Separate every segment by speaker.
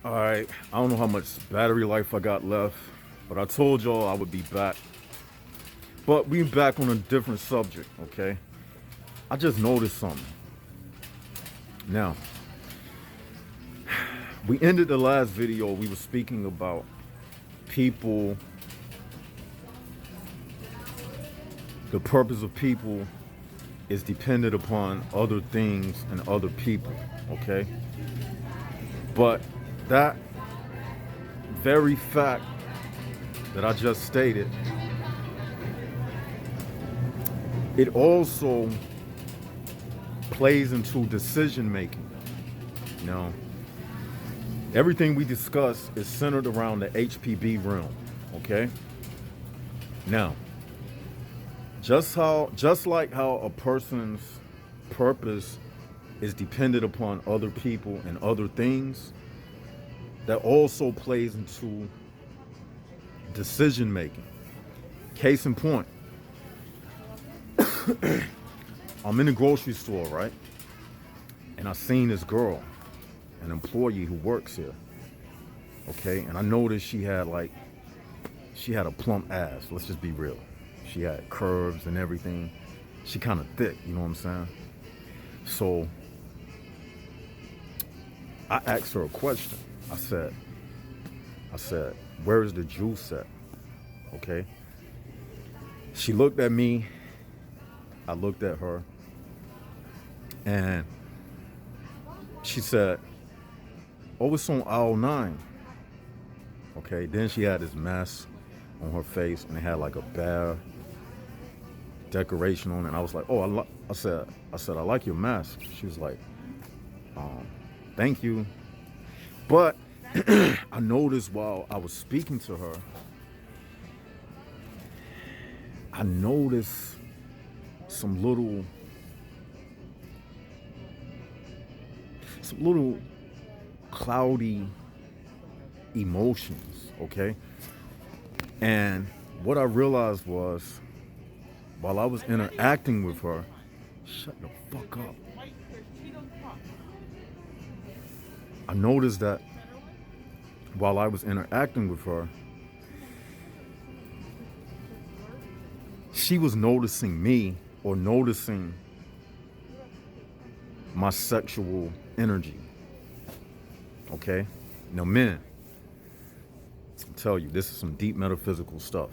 Speaker 1: All right, I don't know how much battery life I got left, but I told y'all I would be back. But we back on a different subject, okay? I just noticed something. Now, we ended the last video, we were speaking about people, the purpose of people is dependent upon other things and other people, okay? But that very fact that I just stated, it also plays into decision making. You know, everything we discuss is centered around the HPB realm. Okay. Now, just like how a person's purpose is dependent upon other people and other things, that also plays into decision making. Case in point, I'm in the grocery store, right? And I seen this girl, an employee who works here. Okay, and I noticed she had a plump ass. Let's just be real. She had curves and everything. She kind of thick, you know what I'm saying? So I asked her a question. I said, where is the juice at? Okay. She looked at me. I looked at her. And she said, oh, it's on aisle 9. Okay. Then she had this mask on her face and it had like a bear decoration on it. And I was like, oh, I said, I like your mask. She was like, thank you. But I noticed while I was speaking to her, I noticed some little cloudy emotions, okay? And what I realized was, while I was interacting with her, shut the fuck up. I noticed that while I was interacting with her, she was noticing me or noticing my sexual energy. Okay? Now, men, I'll tell you, this is some deep metaphysical stuff.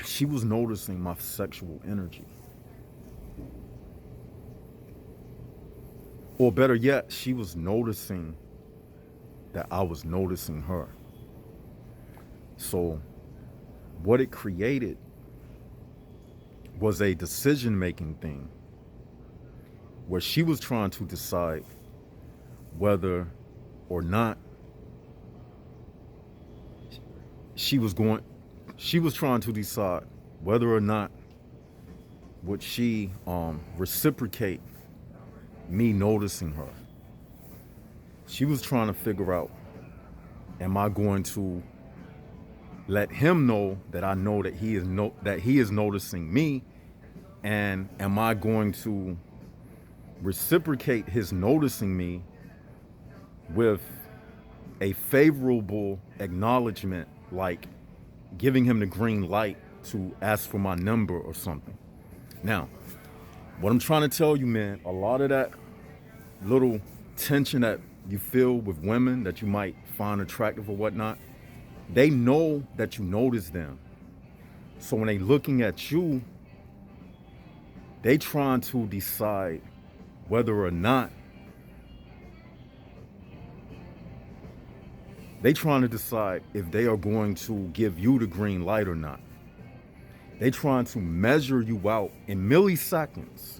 Speaker 1: She was noticing my sexual energy. Or better yet, she was noticing that I was noticing her. So what it created was a decision-making thing where she was trying to decide whether or not she was trying to decide whether or not would she reciprocate me noticing her. She was trying to figure out, am I going to let him know that I know that he is noticing me, and am I going to reciprocate his noticing me with a favorable acknowledgement, like giving him the green light to ask for my number or something. Now, what I'm trying to tell you, man, a lot of that little tension that you feel with women that you might find attractive or whatnot, they know that you notice them. So when they looking at you, they trying to decide whether or not they trying to decide if they are going to give you the green light or not. They trying to measure you out in milliseconds.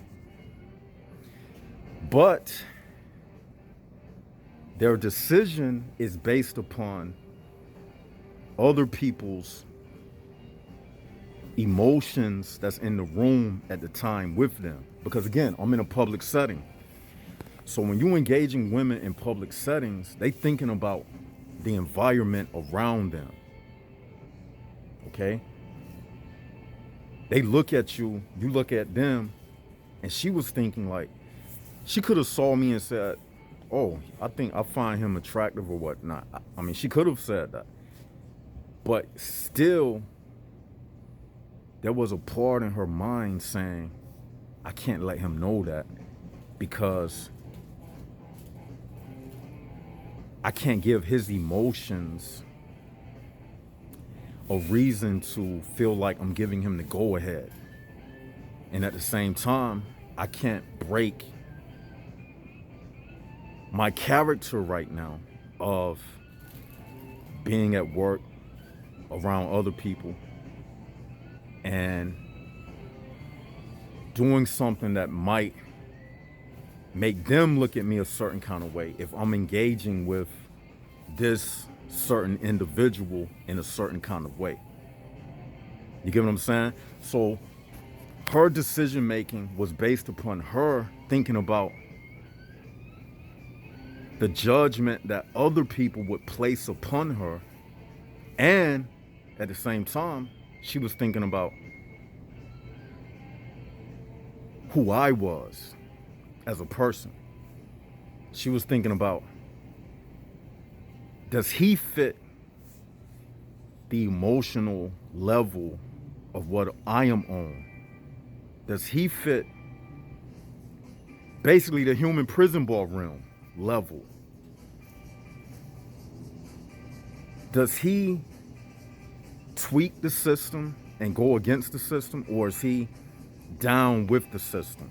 Speaker 1: But their decision is based upon other people's emotions that's in the room at the time with them. Because again, I'm in a public setting. So when you're engaging women in public settings, they thinking about the environment around them. Okay? They look at you, you look at them, and she was thinking like, she could have saw me and said, oh, I find him attractive or whatnot. I mean, she could have said that. But still, there was a part in her mind saying, I can't let him know that because I can't give his emotions a reason to feel like I'm giving him the go ahead. And at the same time, I can't break my character right now of being at work around other people and doing something that might make them look at me a certain kind of way if I'm engaging with this certain individual in a certain kind of way. You get what I'm saying? So her decision making was based upon her thinking about the judgment that other people would place upon her, and at the same time she was thinking about who I was as a person. She was thinking about, does he fit the emotional level of what I am on? Does he fit basically the human prison bar realm level? Does he tweak the system and go against the system, or is he down with the system?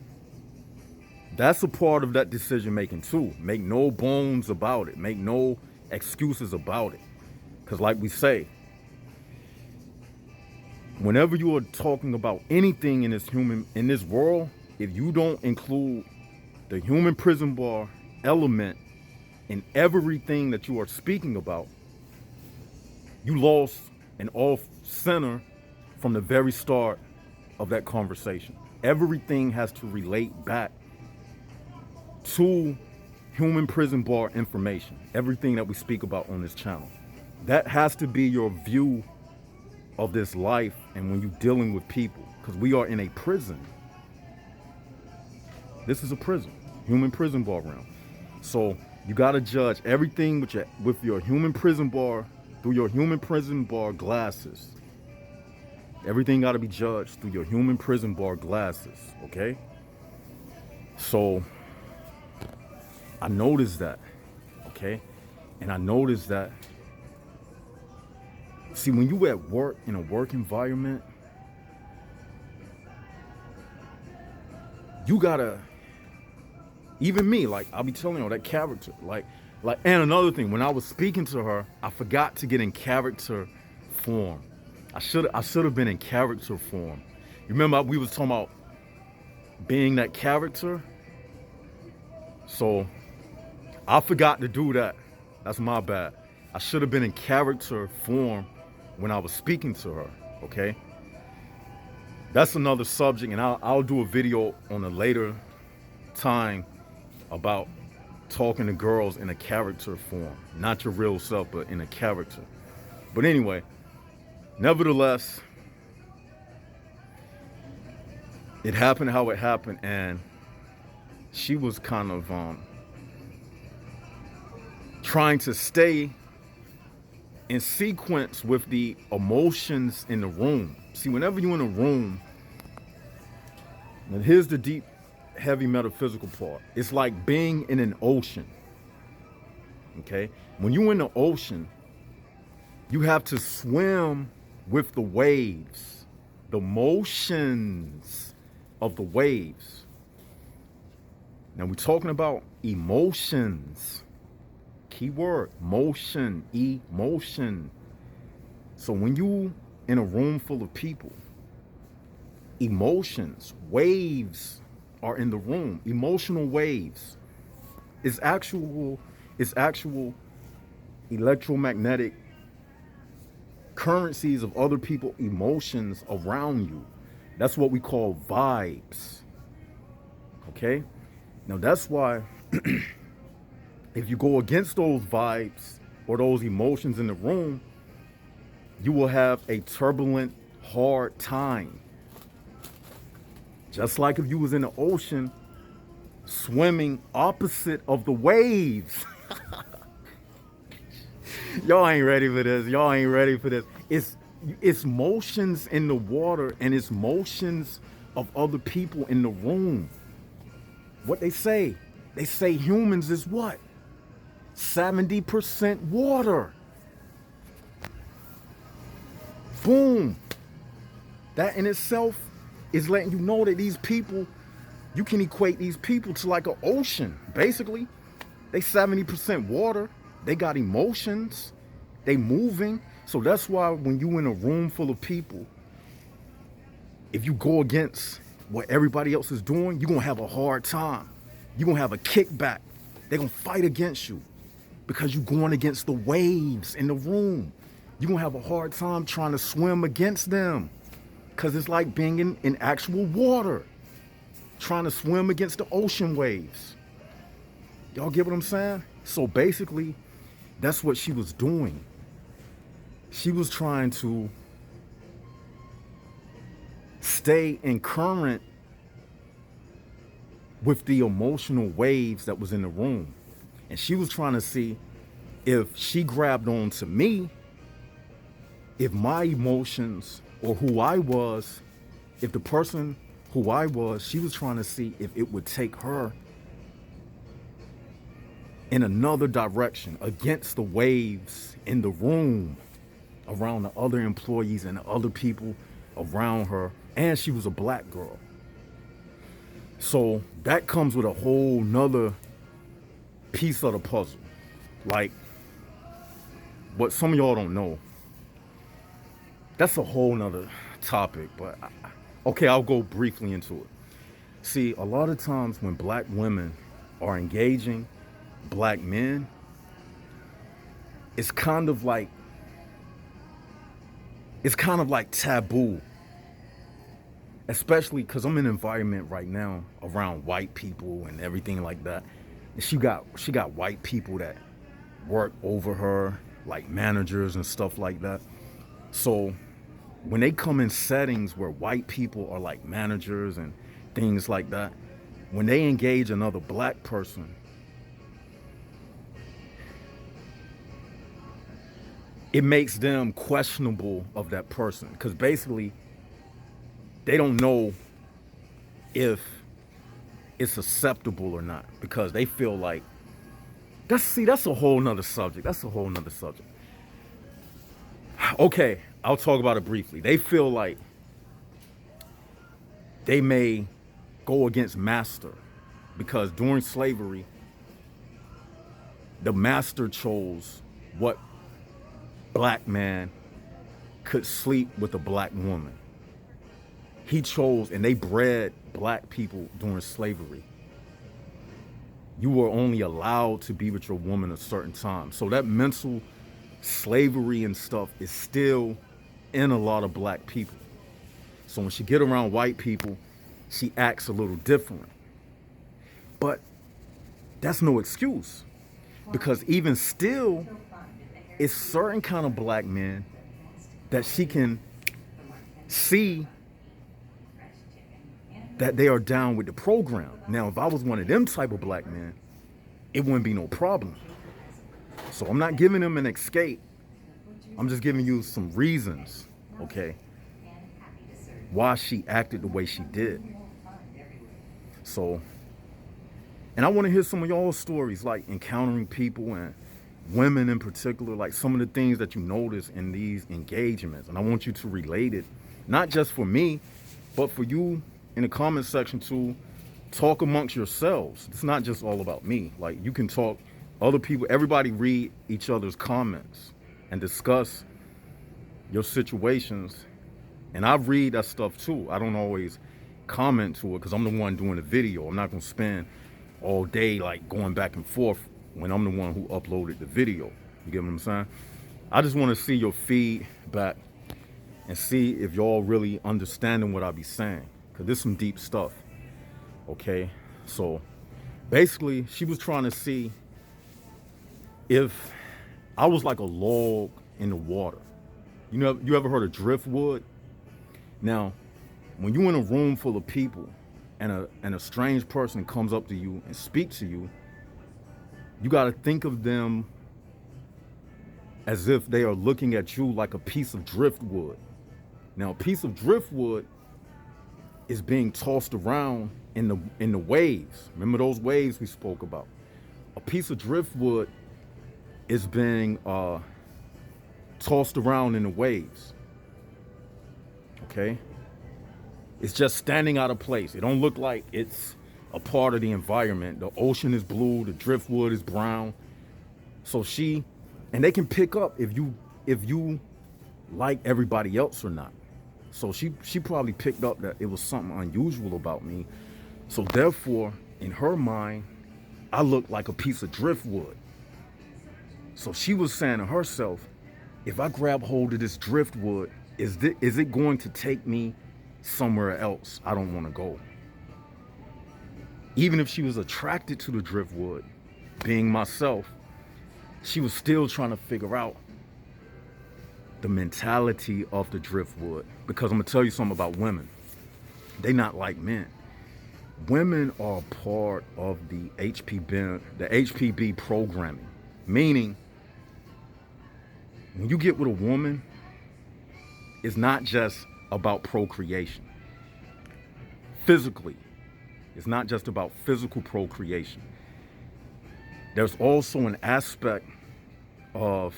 Speaker 1: That's a part of that decision making too. Make no bones about it. Make no excuses about it. Because like we say, whenever you are talking about anything in this world, if you don't include the human prison bar element in everything that you are speaking about, you lost an off center from the very start of that conversation. Everything has to relate back to human prison bar information. Everything that we speak about on this channel. That has to be your view of this life and when you're dealing with people, because we are in a prison. This is a prison, human prison bar realm. So you got to judge everything with your human prison bar, through your human prison bar glasses. Everything got to be judged through your human prison bar glasses, okay? So I noticed that, okay? And I noticed that, see, when you at work, in a work environment, you gotta, even me, like, I'll be telling you, that character, like, and another thing, when I was speaking to her, I forgot to get in character form. I should have been in character form. You remember we was talking about being that character? So I forgot to do that. That's my bad. I should have been in character form when I was speaking to her, okay? That's another subject, and I'll do a video on a later time about talking to girls in a character form. Not your real self, but in a character. But anyway, nevertheless, it happened how it happened, and she was kind of trying to stay in sequence with the emotions in the room. See, whenever you're in a room, and here's the deep, heavy metaphysical part. It's like being in an ocean, okay? When you're in the ocean, you have to swim with the waves, the motions of the waves. Now we're talking about emotions. Keyword, motion, emotion. So when you in a room full of people, emotions, waves are in the room. Emotional waves is actual electromagnetic currencies of other people's emotions around you. That's what we call vibes. Okay? Now that's why if you go against those vibes or those emotions in the room, you will have a turbulent, hard time. Just like if you was in the ocean swimming opposite of the waves. Y'all ain't ready for this. Y'all ain't ready for this. It's motions in the water and it's motions of other people in the room. What they say humans is what? 70% water. Boom. That in itself is letting you know that these people, you can equate these people to like an ocean. Basically, they 70% water. They got emotions. They moving. So that's why when you in a room full of people, if you go against what everybody else is doing, you're going to have a hard time. You're going to have a kickback. They're going to fight against you because you're going against the waves in the room. You're going to have a hard time trying to swim against them because it's like being in actual water, trying to swim against the ocean waves. Y'all get what I'm saying? So basically, that's what she was doing. She was trying to stay in current with the emotional waves that was in the room. And she was trying to see if she grabbed on to me, if my emotions or who I was, if the person who I was, she was trying to see if it would take her in another direction against the waves in the room around the other employees and the other people around her. And she was a black girl. So that comes with a whole nother piece of the puzzle. Like, what some of y'all don't know, that's a whole nother topic, but okay, I'll go briefly into it. See, a lot of times when black women are engaging black men, it's kind of like taboo. Especially because I'm in an environment right now around white people and everything like that. And she got white people that work over her, like managers and stuff like that. So when they come in settings where white people are like managers and things like that, when they engage another black person, it makes them questionable of that person. Because basically, they don't know if it's acceptable or not because they feel like that's a whole nother subject. That's a whole nother subject. Okay, I'll talk about it briefly. They feel like they may go against master because during slavery, the master chose what black man could sleep with a black woman. He chose, and they bred black people during slavery. You were only allowed to be with your woman a certain time. So that mental slavery and stuff is still in a lot of black people. So when she get around white people, she acts a little different. But that's no excuse. Because even still, it's certain kind of black men that she can see that they are down with the program. Now, if I was one of them type of black men, it wouldn't be no problem. So I'm not giving them an escape. I'm just giving you some reasons, okay, why she acted the way she did. So, and I want to hear some of y'all's stories, like encountering people and women in particular, like some of the things that you notice in these engagements. And I want you to relate it, not just for me, but for you in the comment section too. Talk amongst yourselves. It's not just all about me. Like, you can talk, other people, everybody read each other's comments and discuss your situations. And I read that stuff too. I don't always comment to it because I'm the one doing the video. I'm not going to spend all day like going back and forth when I'm the one who uploaded the video. You get what I'm saying? I just want to see your feedback and see if y'all really understanding what I be saying, because this is some deep stuff. Okay, so basically she was trying to see if I was like a log in the water. You know, you ever heard of driftwood? Now, when you're in a room full of people and a strange person comes up to you and speaks to you, you got to think of them as if they are looking at you like a piece of driftwood. Now, a piece of driftwood is being tossed around in the waves. Remember those waves we spoke about? A piece of driftwood is being tossed around in the waves. Okay? It's just standing out of place. It don't look like it's a part of the environment. The ocean is blue, the driftwood is brown. So and they can pick up if you like everybody else or not. So she probably picked up that it was something unusual about me. So therefore, in her mind, I look like a piece of driftwood. So she was saying to herself, if I grab hold of this driftwood, is it going to take me somewhere else I don't want to go? Even if she was attracted to the driftwood, being myself, she was still trying to figure out the mentality of the driftwood. Because I'm gonna tell you something about women. They not like men. Women are part of the HPB programming. Meaning, when you get with a woman, it's not just about procreation. Physically, it's not just about physical procreation. There's also an aspect of,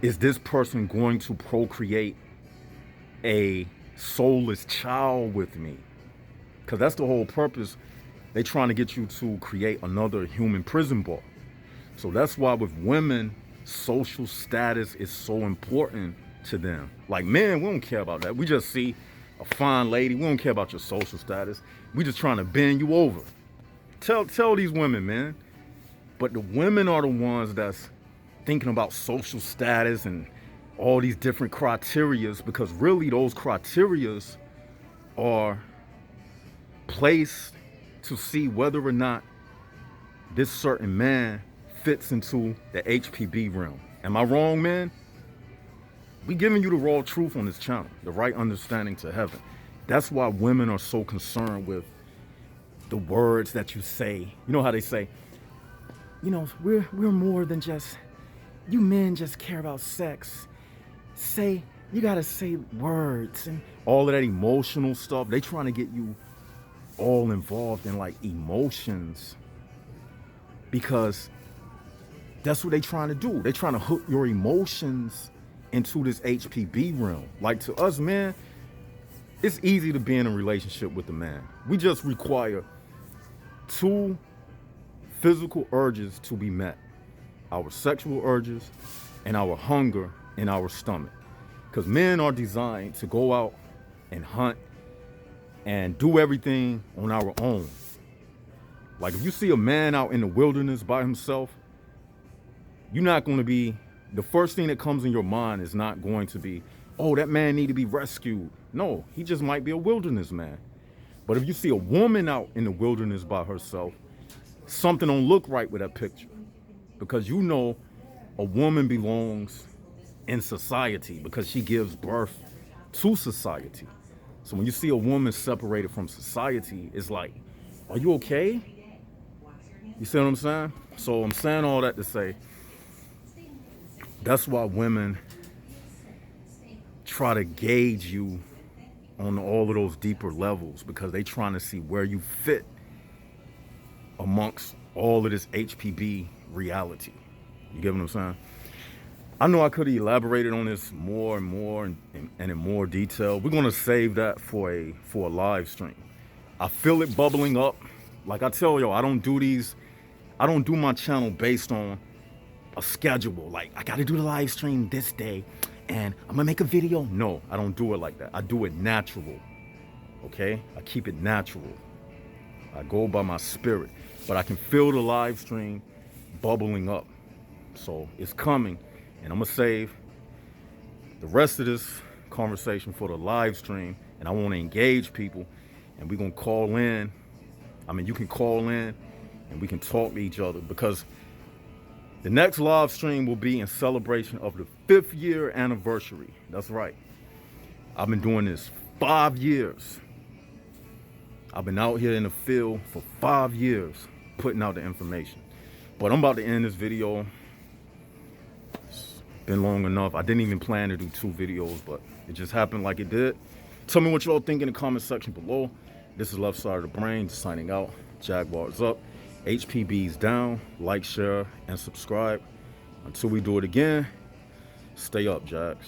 Speaker 1: is this person going to procreate a soulless child with me? Because that's the whole purpose. They're trying to get you to create another human prison bar. So that's why with women, social status is so important to them. Like men, we don't care about that. We just see a fine lady. We don't care about your social status. We just trying to bend you over. Tell these women, man. But the women are the ones that's thinking about social status and all these different criterias, because really those criterias are placed to see whether or not this certain man fits into the HPB realm. Am I wrong, man? We giving you the raw truth on this channel, the right understanding to heaven. That's why women are so concerned with the words that you say. You know how they say, you know, we're more than just, you men just care about sex. You gotta say words and all of that emotional stuff. They trying to get you all involved in like emotions, because that's what they trying to do. They trying to hook your emotions into this HPB realm. Like to us, man, it's easy to be in a relationship with a man. We just require 2 physical urges to be met: our sexual urges and our hunger in our stomach. Because men are designed to go out and hunt and do everything on our own. Like if you see a man out in the wilderness by himself, you're not going to be, the first thing that comes in your mind is not going to be, oh, that man need to be rescued. No, he just might be a wilderness man. But if you see a woman out in the wilderness by herself, something don't look right with that picture. Because you know a woman belongs in society because she gives birth to society. So when you see a woman separated from society, it's like, are you okay? You see what I'm saying? So I'm saying all that to say, that's why women try to gauge you on all of those deeper levels, because they trying to see where you fit amongst all of this HPB reality. You get what I'm saying? I know I could have elaborated on this more and more and in more detail. We're gonna save that for a live stream. I feel it bubbling up. Like I tell y'all, I don't do my channel based on a schedule. Like I gotta do the live stream this day and I'm gonna make a video. No, I don't do it like that. I do it natural. Okay? I keep it natural. I go by my spirit. But I can feel the live stream bubbling up. So it's coming. And I'm gonna save the rest of this conversation for the live stream. And I wanna engage people. And we're gonna call in. I mean, you can call in and we can talk to each other, because the next live stream will be in celebration of the 5th year anniversary. That's right. I've been doing this 5 years. I've been out here in the field for 5 years putting out the information. But I'm about to end this video. It's been long enough. I didn't even plan to do 2 videos, but it just happened like it did. Tell me what y'all think in the comment section below. This is Left Side of the Brain signing out. Jaguars up. HPB's down. Like, share, and subscribe. Until we do it again, stay up, Jags.